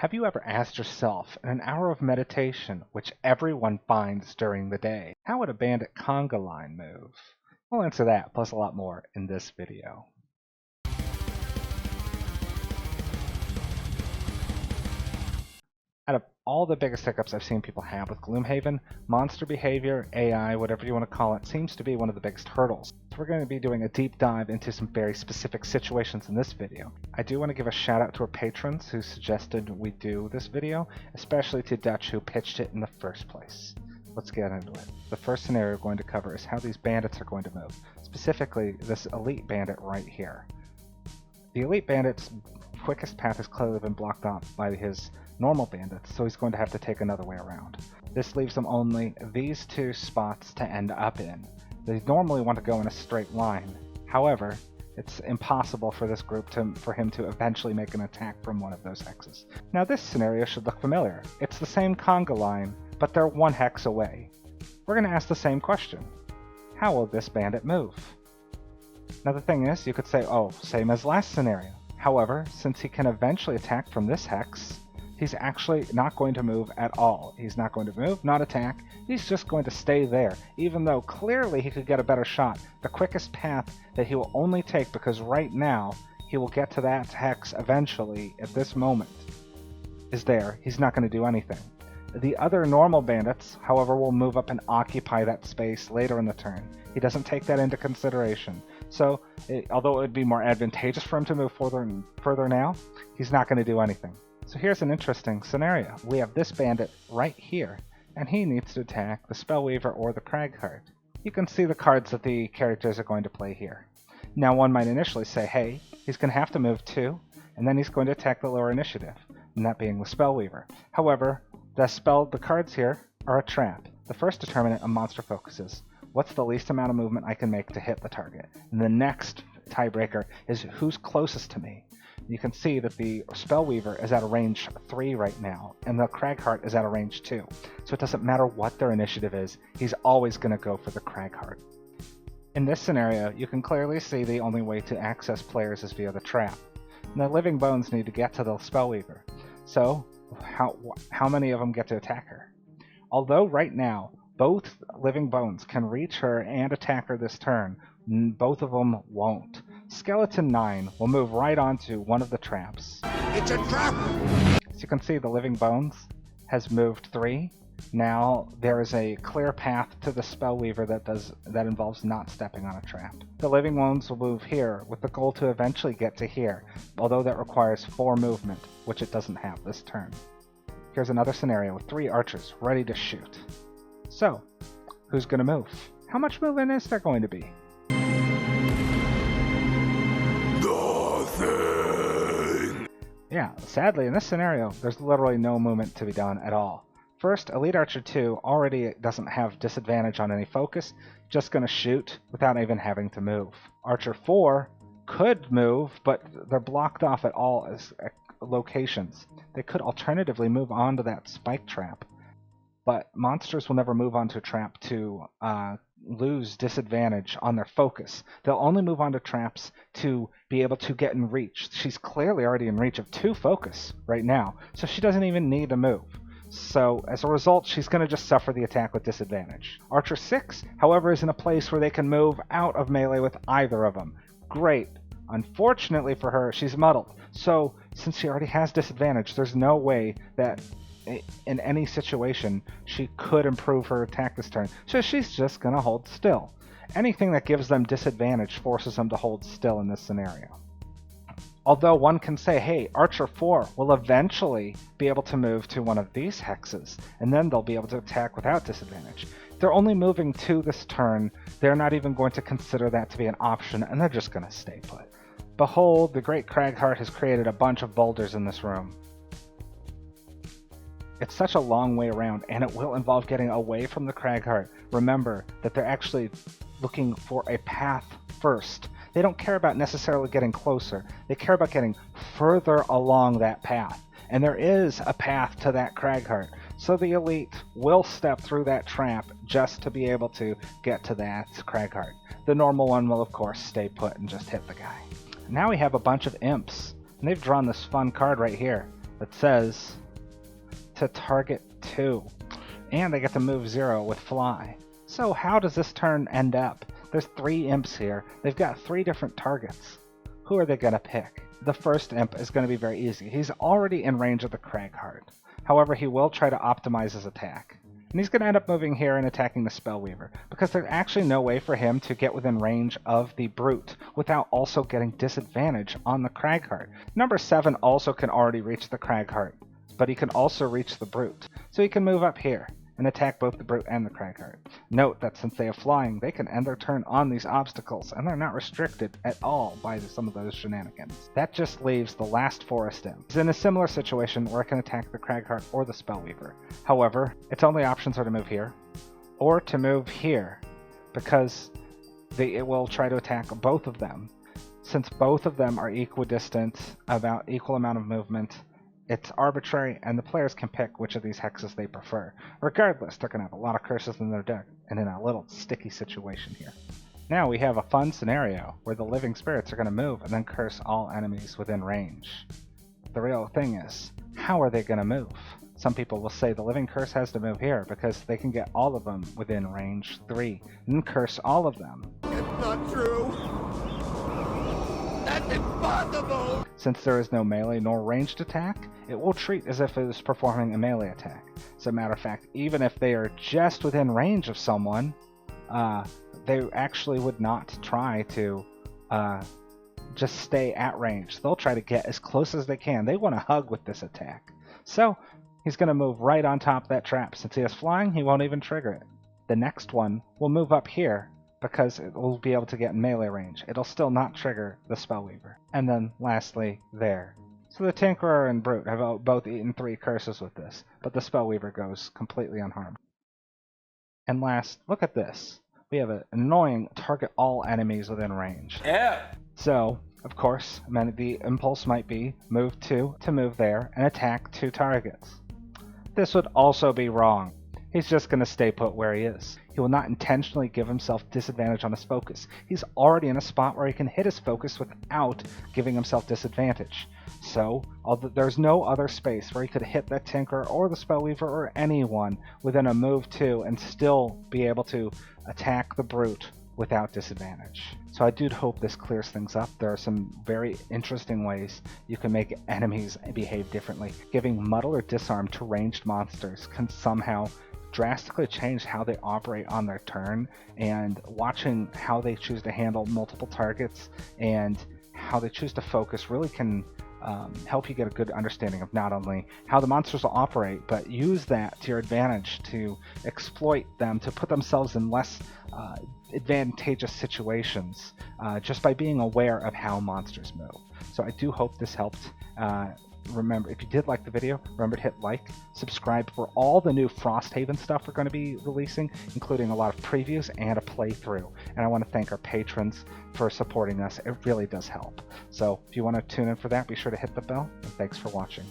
Have you ever asked yourself, in an hour of meditation, which everyone finds during the day, how would a bandit conga line move? We'll answer that, plus a lot more, in this video. Out of all the biggest hiccups I've seen people have with Gloomhaven, monster behavior, AI, whatever you want to call it, seems to be one of the biggest hurdles. So we're going to be doing a deep dive into some very specific situations in this video. I do want to give a shout out to our patrons who suggested we do this video, especially to Dutch who pitched it in the first place. Let's get into it. The first scenario we're going to cover is how these bandits are going to move, specifically this elite bandit right here. The elite bandit's quickest path has clearly been blocked off by his normal bandits, so he's going to have to take another way around. This leaves him only these two spots to end up in. They normally want to go in a straight line. However, it's impossible for this group for him to eventually make an attack from one of those hexes. Now this scenario should look familiar. It's the same conga line, but they're one hex away. We're going to ask the same question. How will this bandit move? Now the thing is, you could say, oh, same as last scenario. However, since he can eventually attack from this hex, he's actually not going to move at all. He's not going to move, not attack. He's just going to stay there, even though clearly he could get a better shot. The quickest path that he will only take, because right now he will get to that hex eventually at this moment, is there. He's not going to do anything. The other normal bandits, however, will move up and occupy that space later in the turn. He doesn't take that into consideration. So, although it would be more advantageous for him to move further now, he's not going to do anything. So here's an interesting scenario. We have this bandit right here, and he needs to attack the Spellweaver or the Cragheart. You can see the cards that the characters are going to play here. Now one might initially say, hey, he's going to have to move 2, and then he's going to attack the lower initiative, and that being the Spellweaver. However, the cards here are a trap. The first determinant a monster focuses. What's the least amount of movement I can make to hit the target? And the next tiebreaker is who's closest to me. You can see that the Spellweaver is at a range 3 right now, and the Cragheart is at a range 2. So it doesn't matter what their initiative is, he's always going to go for the Cragheart. In this scenario, you can clearly see the only way to access players is via the trap. And the Living Bones need to get to the Spellweaver. So, how many of them get to attack her? Although right now, both Living Bones can reach her and attack her this turn, both of them won't. Skeleton 9 will move right onto one of the traps. It's a trap! As you can see, the Living Bones has moved 3. Now there is a clear path to the Spellweaver that involves not stepping on a trap. The Living Bones will move here with the goal to eventually get to here, although that requires 4 movement, which it doesn't have this turn. Here's another scenario with 3 archers ready to shoot. So, who's going to move? How much movement is there going to be? Nothing. Yeah, sadly in this scenario, there's literally no movement to be done at all. First, Elite Archer 2 already doesn't have disadvantage on any focus, just going to shoot without even having to move. Archer 4 could move, but they're blocked off at all as locations. They could alternatively move onto that spike trap, but monsters will never move onto a trap to lose disadvantage on their focus. They'll only move onto traps to be able to get in reach. She's clearly already in reach of 2 focus right now, so she doesn't even need to move. So as a result, she's going to just suffer the attack with disadvantage. Archer 6, however, is in a place where they can move out of melee with either of them. Great. Unfortunately for her, she's muddled. So since she already has disadvantage, there's no way that in any situation she could improve her attack this turn. So she's just going to hold still. Anything that gives them disadvantage forces them to hold still in this scenario. Although one can say, hey, Archer 4 will eventually be able to move to one of these hexes, and then they'll be able to attack without disadvantage. They're only moving 2 this turn. They're not even going to consider that to be an option, and they're just going to stay put. Behold, the great Cragheart has created a bunch of boulders in this room. It's such a long way around, and it will involve getting away from the Cragheart. Remember that they're actually looking for a path first. They don't care about necessarily getting closer. They care about getting further along that path. And there is a path to that Cragheart. So the elite will step through that trap just to be able to get to that Cragheart. The normal one will, of course, stay put and just hit the guy. Now we have a bunch of imps. And they've drawn this fun card right here. that says to target 2. And they get to move 0 with fly. So how does this turn end up? There's 3 imps here. They've got 3 different targets. Who are they going to pick? The first imp is going to be very easy. He's already in range of the Cragheart. However, he will try to optimize his attack. And he's going to end up moving here and attacking the Spellweaver, because there's actually no way for him to get within range of the Brute without also getting disadvantage on the Cragheart. Number 7 also can already reach the Cragheart, but he can also reach the Brute. So he can move up here and attack both the Brute and the Cragheart. Note that since they have flying, they can end their turn on these obstacles, and they're not restricted at all by some of those shenanigans. That just leaves the last Forest Imp. He's in a similar situation where it can attack the Cragheart or the Spellweaver. However, its only options are to move here, or to move here, because it will try to attack both of them. Since both of them are equidistant, about equal amount of movement, it's arbitrary, and the players can pick which of these hexes they prefer. Regardless, they're going to have a lot of curses in their deck, and in a little sticky situation here. Now we have a fun scenario where the living spirits are going to move and then curse all enemies within range. The real thing is, how are they going to move? Some people will say the living curse has to move here because they can get all of them within range 3 and curse all of them. It's not true. That's impossible! Since there is no melee nor ranged attack, it will treat as if it is performing a melee attack. As a matter of fact, even if they are just within range of someone, they actually would not try to just stay at range. They'll try to get as close as they can. They want to hug with this attack. So he's going to move right on top of that trap. Since he has flying, he won't even trigger it. The next one will move up here, because it will be able to get in melee range. It'll still not trigger the Spellweaver. And then lastly, there. So the Tinkerer and Brute have both eaten 3 curses with this, but the Spellweaver goes completely unharmed. And last, look at this. We have an annoying target all enemies within range. Yeah. So, of course, the impulse might be move 2 to move there and attack 2 targets. This would also be wrong. He's just going to stay put where he is. He will not intentionally give himself disadvantage on his focus. He's already in a spot where he can hit his focus without giving himself disadvantage. So, there's no other space where he could hit that Tinkerer or the Spellweaver or anyone within a move 2 and still be able to attack the Brute without disadvantage. So I do hope this clears things up. There are some very interesting ways you can make enemies behave differently. Giving muddle or disarm to ranged monsters can somehow drastically change how they operate on their turn, and watching how they choose to handle multiple targets and how they choose to focus really can help you get a good understanding of not only how the monsters will operate, but use that to your advantage to exploit them, to put themselves in less advantageous situations just by being aware of how monsters move. So I do hope this helped. Remember, if you did like the video, remember to hit like, subscribe for all the new Frosthaven stuff we're going to be releasing, including a lot of previews and a playthrough. And I want to thank our patrons for supporting us. It really does help. So if you want to tune in for that, be sure to hit the bell, and thanks for watching.